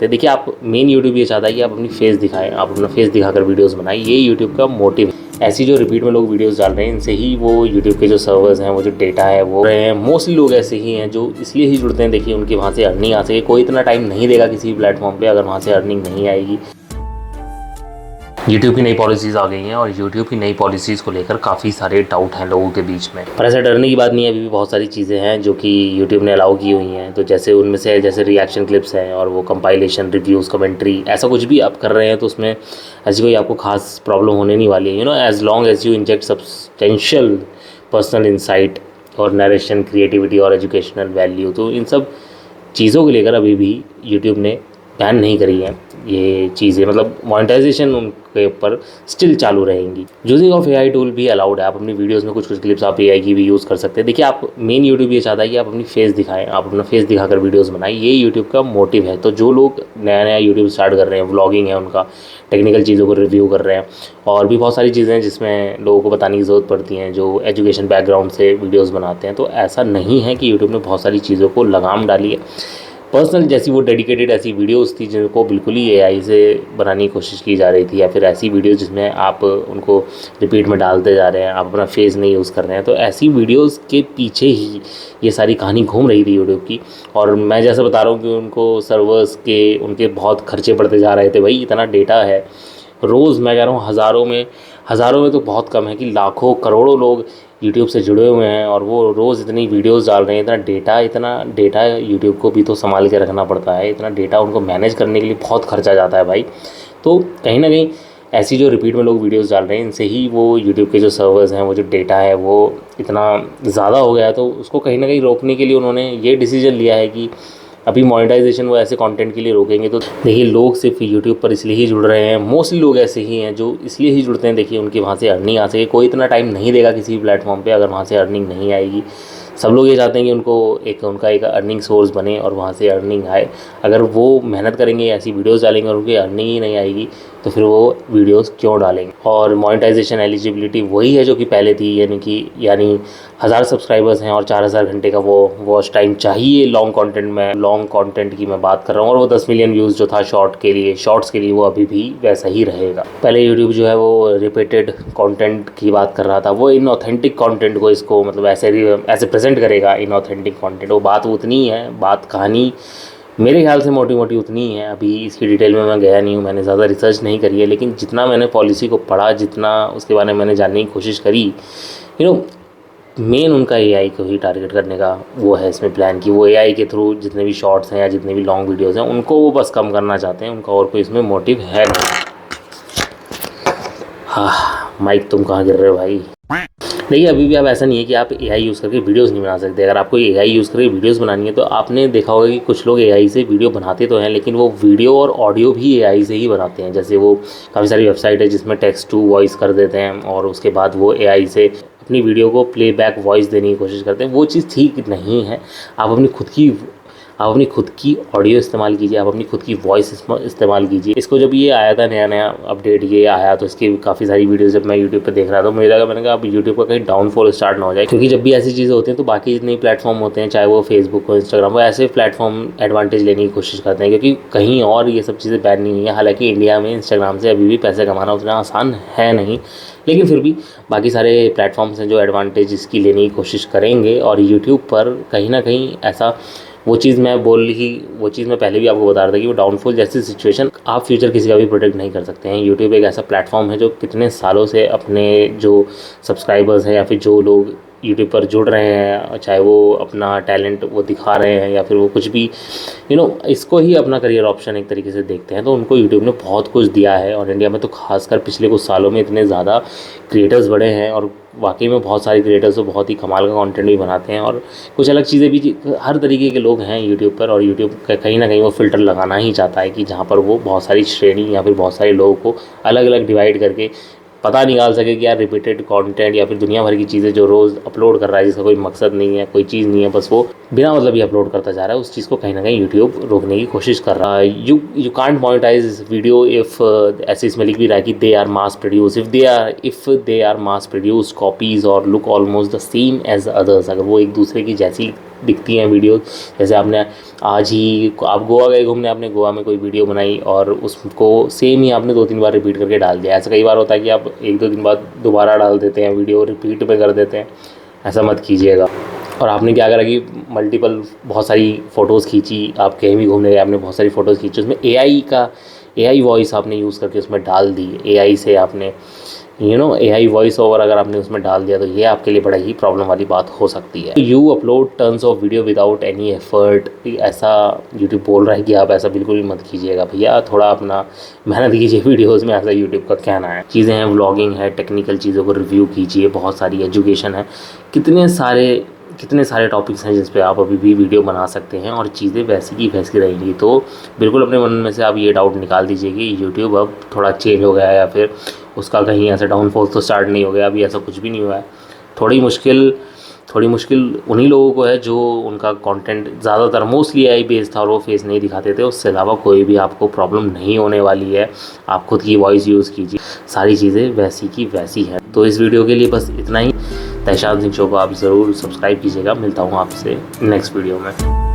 तो देखिए, आप मेन यूट्यूब ये चाहता है कि आप अपनी फेस दिखाएं, आप अपना फेस दिखाकर वीडियोस बनाएं, ये यूट्यूब का मोटिव है। ऐसी जो रिपीट में लोग वीडियोस डाल रहे हैं, इनसे ही वो यूट्यूब के जो सर्वर्स हैं, वो जो डेटा है वो रहे हैं। मोस्टली लोग ऐसे ही हैं जो इसलिए ही जुड़ते हैं, देखिए उनकी वहाँ से अर्निंग आ सके। कोई इतना टाइम नहीं देगा किसी भी प्लेटफॉर्म पर अगर वहाँ से अर्निंग नहीं आएगी। यूट्यूब की नई पॉलिसीज़ आ गई हैं और यूट्यूब की नई पॉलिसीज़ को लेकर काफ़ी सारे डाउट हैं लोगों के बीच में। पर ऐसा डरने की बात नहीं है, अभी भी बहुत सारी चीज़ें हैं जो कि यूट्यूब ने अलाउ की हुई हैं। तो जैसे उनमें से जैसे रिएक्शन क्लिप्स हैं और वो कंपाइलेशन, रिव्यूज़, कमेंट्री, ऐसा कुछ भी आप कर रहे हैं तो उसमें ऐसी कोई आपको खास प्रॉब्लम होने नहीं वाली है। As long as you inject substantial personal insight और नरेशन, क्रिएटिविटी और एजुकेशनल वैल्यू, तो इन सब चीज़ों को लेकर अभी भी यूट्यूब ने बैन नहीं करी है ये चीज़ें। मतलब मोनेटाइजेशन उनके ऊपर स्टिल चालू रहेंगी। यूजिंग ऑफ एआई टूल भी अलाउड है। आप अपनी वीडियोस में कुछ क्लिप्स आप एआई की भी यूज़ कर सकते हैं। देखिए, आप मेन यूट्यूब ये चाहता है कि आप अपनी फेस दिखाएं, आप अपना फेस दिखाकर वीडियोस बनाएं, ये यूट्यूब का मोटिव है। तो जो लोग नया नया यूट्यूब स्टार्ट कर रहे हैं, व्लॉगिंग है उनका, टेक्निकल चीज़ों को रिव्यू कर रहे हैं, और भी बहुत सारी चीज़ें हैं जिसमें लोगों को बताने की ज़रूरत पड़ती हैं, जो एजुकेशन बैकग्राउंड से वीडियोज़ बनाते हैं। तो ऐसा नहीं है कि यूट्यूब ने बहुत सारी चीज़ों को लगाम डाली है। पर्सनल जैसी वो डेडिकेटेड ऐसी वीडियोस थी जिनको बिल्कुल ही एआई से बनाने की कोशिश की जा रही थी, या फिर ऐसी वीडियोस जिसमें आप उनको रिपीट में डालते जा रहे हैं, आप अपना फेस नहीं यूज़ कर रहे हैं, तो ऐसी वीडियोस के पीछे ही ये सारी कहानी घूम रही थी यूट्यूब की। और मैं जैसे बता रहा हूँ कि उनको सर्वर्स के उनके बहुत खर्चे पड़ते जा रहे थे। भाई, इतना डेटा है, रोज़ मैं कह रहा हूँ हज़ारों में तो बहुत कम है कि लाखों करोड़ों लोग यूट्यूब से जुड़े हुए हैं और वो रोज़ इतनी वीडियोस डाल रहे हैं। इतना डेटा यूट्यूब को भी तो संभाल के रखना पड़ता है। इतना डेटा उनको मैनेज करने के लिए बहुत खर्चा जाता है भाई। तो कहीं ना कहीं ऐसी जो रिपीट में लोग वीडियोस डाल रहे हैं, इनसे ही वो यूट्यूब के जो सर्वर्स हैं, वो जो डेटा है वो इतना ज़्यादा हो गया है। तो उसको कहीं ना कहीं रोकने के लिए उन्होंने ये डिसीजन लिया है कि अभी मोनेटाइजेशन वो ऐसे कंटेंट के लिए रोकेंगे। तो देखिए, लोग सिर्फ यूट्यूब पर इसलिए ही जुड़ रहे हैं। मोस्टली लोग ऐसे ही हैं जो इसलिए ही जुड़ते हैं, देखिए उनकी वहाँ से अर्निंग आ सके। कोई इतना टाइम नहीं देगा किसी भी प्लेटफॉर्म पे अगर वहाँ से अर्निंग नहीं आएगी। सब लोग ये चाहते हैं कि उनका एक अर्निंग सोर्स बने और वहाँ से अर्निंग आए। अगर वो मेहनत करेंगे, ऐसी वीडियोस डालेंगे और उनकी अर्निंग ही नहीं आएगी, तो फिर वो वीडियोस क्यों डालेंगे। और मोनेटाइजेशन एलिजिबिलिटी वही है जो कि पहले थी, यानी 1000 सब्सक्राइबर्स हैं और 4000 घंटे का वो वॉच टाइम चाहिए लॉन्ग कंटेंट की मैं बात कर रहा हूँ। और वो 10 मिलियन व्यूज़ जो था शॉर्ट्स के लिए वो अभी भी वैसा ही रहेगा। पहले यूट्यूब जो है वो रिपीटेड कंटेंट की बात कर रहा था, वो इनऑथेंटिक कंटेंट को इसको मतलब ऐसे प्रेजेंट करेगा। इनऑथेंटिक कंटेंट, वो बात उतनी है, बात कहानी मेरे ख्याल से मोटी मोटी ही है। अभी इसकी डिटेल में मैं गया नहीं हूँ, मैंने ज़्यादा रिसर्च नहीं करी है, लेकिन जितना मैंने पॉलिसी को पढ़ा, जितना उसके बारे में मैंने जानने की कोशिश करी, मेन उनका एआई को ही टारगेट करने का वो है इसमें प्लान, कि वो एआई के थ्रू जितने भी शॉर्ट्स हैं या जितने भी लॉन्ग वीडियोस हैं उनको वो बस कम करना चाहते हैं। उनका और कोई इसमें मोटिव है नहीं। हाँ, माइक तुम कहाँ गिर रहे हो भाई। देखिए, अभी भी आप ऐसा नहीं है कि आप एआई यूज़ करके वीडियोस नहीं बना सकते। अगर आपको एआई यूज़ करके वीडियोस बनानी है तो आपने देखा होगा कि कुछ लोग एआई से वीडियो बनाते तो हैं, लेकिन वो वीडियो और ऑडियो भी एआई से ही बनाते हैं। जैसे वो काफ़ी सारी वेबसाइट है जिसमें टेक्स्ट टू वॉइस कर देते हैं और उसके बाद वो एआई से अपनी वीडियो को प्लेबैक वॉइस देने की कोशिश करते हैं। वो चीज़ ठीक नहीं है। आप अपनी खुद की ऑडियो इस्तेमाल कीजिए, आप अपनी खुद की वॉइस इस्तेमाल कीजिए। इसको जब ये आया था नया अपडेट ये आया, तो इसकी काफ़ी सारी वीडियोस जब मैं यूट्यूब पे देख रहा था, मैंने कहा अब यूट्यूब का कहीं डाउनफॉल स्टार्ट ना हो जाए। क्योंकि जब भी ऐसी चीज़ें होती हैं तो बाकी जितने प्लेटफॉर्म होते हैं, चाहे वो फेसबुक हो, इंस्टाग्राम हो, ऐसे प्लेटफॉर्म एडवांटेज लेने की कोशिश करते हैं, क्योंकि कहीं और ये सब चीज़ें बैन नहीं हुई है। हालाँकि इंडिया में इंस्टाग्राम से अभी भी पैसे कमाना उतना आसान है नहीं, लेकिन फिर भी बाकी सारे प्लेटफॉर्म्स हैं जो एडवांटेज इसकी लेने की कोशिश करेंगे। और यूट्यूब पर कहीं ना कहीं ऐसा वो चीज़ मैं पहले भी आपको बता रहा था कि वो डाउनफॉल जैसी सिचुएशन, आप फ्यूचर किसी का भी प्रोटेक्ट नहीं कर सकते हैं। यूट्यूब एक ऐसा प्लेटफॉर्म है जो कितने सालों से अपने जो सब्सक्राइबर्स हैं या फिर जो लोग यूट्यूब पर जुड़ रहे हैं, चाहे वो अपना टैलेंट वो दिखा रहे हैं या फिर वो कुछ भी इसको ही अपना करियर ऑप्शन एक तरीके से देखते हैं, तो उनको यूट्यूब ने बहुत कुछ दिया है। और इंडिया में तो खासकर पिछले कुछ सालों में इतने ज़्यादा क्रिएटर्स बढ़े हैं, और वाकई में बहुत सारे क्रिएटर्स तो बहुत ही कमाल का कंटेंट भी बनाते हैं, और कुछ अलग चीज़ें भी। हर तरीके के लोग हैं यूट्यूब पर, और यूट्यूब कहीं ना कहीं वो फ़िल्टर लगाना ही चाहता है कि जहाँ पर वो बहुत सारी श्रेणी या फिर बहुत सारे लोगों को अलग अलग डिवाइड करके पता निकाल सके कि यार रिपीटेड कंटेंट या फिर दुनिया भर की चीज़ें जो रोज़ अपलोड कर रहा है जिसका कोई मकसद नहीं है, कोई चीज़ नहीं है, बस वो बिना मतलब ही अपलोड करता जा रहा है, उस चीज़ को कहीं ना कहीं यूट्यूब रोकने की कोशिश कर रहा है। You can't monetize video if ऐसे इसमें लिख भी रहा है कि they are mass produce, if they are mass produce copies और look almost the same as others. अगर वो एक दूसरे की जैसी दिखती हैं वीडियो, जैसे आपने आज ही आप गोवा गए घूमने, आपने गोवा में कोई वीडियो बनाई और उसको सेम ही आपने 2-3 बार रिपीट करके डाल दिया। ऐसा कई बार होता है कि आप 1-2 दिन बाद दोबारा डाल देते हैं वीडियो, रिपीट पे कर देते हैं, ऐसा मत कीजिएगा। और आपने क्या करा कि मल्टीपल बहुत सारी फ़ोटोज़ खींची, आप कहीं भी घूमने गए आपने बहुत सारी फ़ोटोज़ खींची, उसमें एआई वॉइस आपने यूज़ करके उसमें डाल दी, एआई से आपने एआई वॉइस ओवर अगर आपने उसमें डाल दिया तो ये आपके लिए बड़ा ही प्रॉब्लम वाली बात हो सकती है। You upload tons of video without any effort, ऐसा यूट्यूब बोल रहा है कि आप ऐसा बिल्कुल भी मत कीजिएगा भैया, थोड़ा अपना मेहनत कीजिए वीडियोज़ में, ऐसा यूट्यूब का कहना है। चीज़ें हैं, व्लॉगिंग है, टेक्निकल चीज़ों को रिव्यू कीजिए, बहुत सारी एजुकेशन है, कितने सारे टॉपिक्स हैं जिस पे आप अभी भी वीडियो बना सकते हैं और चीज़ें वैसी की वैसी रहेंगी। तो बिल्कुल अपने मन में से आप ये डाउट निकाल दीजिए कि यूट्यूब अब थोड़ा चेंज हो गया है या फिर उसका कहीं ऐसा डाउनफॉल तो स्टार्ट नहीं हो गया, अभी ऐसा कुछ भी नहीं हुआ है। थोड़ी मुश्किल उन्हीं लोगों को है जो उनका कंटेंट ज़्यादातर मोस्टली एआई बेस्ड था और वो फेस नहीं दिखाते थे। उससे अलावा कोई भी आपको प्रॉब्लम नहीं होने वाली है, आप खुद की वॉइस यूज़ कीजिए, सारी चीज़ें वैसी की वैसी हैं। तो इस वीडियो के लिए बस इतना ही। तैशान सिंह शो को आप ज़रूर सब्सक्राइब कीजिएगा। मिलता हूँ आपसे नेक्स्ट वीडियो में।